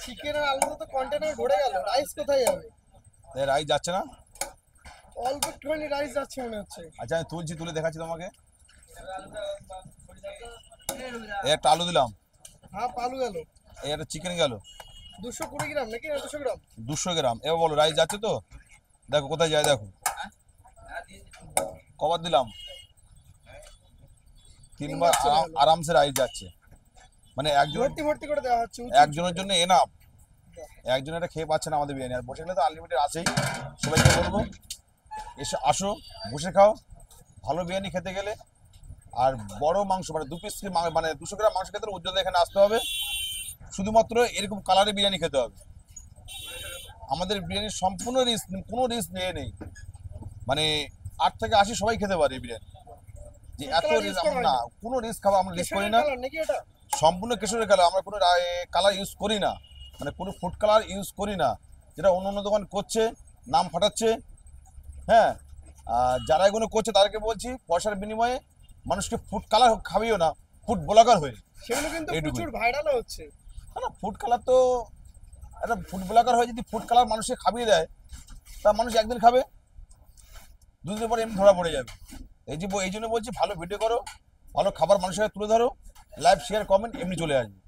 Chicken আর আলু তো container ভরে গেল, রাইস কোথায় যাবে? রাইস যাচ্ছে না। অল্প একটুখানি রাইস যাচ্ছে মনে হচ্ছে। আচ্ছা আমি তুলছি, তুলে দেখাচ্ছি তোমাকে। এই একটা আলু দিলাম, হাফ আলু গেল, এই একটা চিকেন গেল 220 গ্রাম নাকি 200 গ্রাম? 200 গ্রাম। এবার বলো রাইস যাচ্ছে তো? দেখো কোথায় যায়, দেখো কবার দিলাম, 3বার চলে গেল। আরামসে রাইস যাচ্ছে। মানে ভর্তি ভর্তি করে দেওয়া হচ্ছে। একজনের জন্য এনাফ। একজন এটা খেয়ে পাচ্ছে না আমাদের বিরিয়ানি, আর বসে গেলে তো আনলিমিটেড আছেই। সবাইকে বলবো এসে আসো, বসে খাও ভালো বিরিয়ানি খেতে গেলে। আর বড় মাংস মানে 2 পিস মানে 200 গ্রাম মাংস খেতে উজ্জ্বল এখানে আসতে হবে। শুধুমাত্র এরকম কালারের বিরিয়ানি খেতে হবে। আমাদের বিরিয়ানির সম্পূর্ণ রিস্ক, কোনো রিস্ক নিয়ে নেই। মানে 8 থেকে 80 সবাই খেতে পারে এই বিরিয়ানি। যে এত রিস্ক না, কোনো রিস্ক খাওয়া আমরা রিস্ক করি না। নাকি এটা সম্পূর্ণ কেশরের কালার, আমরা কোনো কালার ইউজ করি না, মানে কোনো ফুড কালার ইউজ করি না, যেটা অন্য অন্য দোকান করছে, নাম ফাটাচ্ছে। হ্যাঁ, যারা এগুলো করছে তাদেরকে বলছি পয়সার বিনিময়ে মানুষকে ফুড কালার খাবিও না, ফুড ব্লগার হয়ে। সেগুলো কিন্তু প্রচুর ভাইরালও হচ্ছে। না ফুড কালার তো একটা ফুড ব্লগার হয়ে যদি ফুড কালার মানুষকে খাবিয়ে দেয়, তা মানুষ একদিন খাবে, দুদিন পরে এমনি ধরা পড়ে যাবে। এই জন্য বলছি ভালো ভিডিও করো, ভালো খাবার মানুষের তুলে ধরো, লাইভ শেয়ার কমেন্ট এমনি চলে আসবে।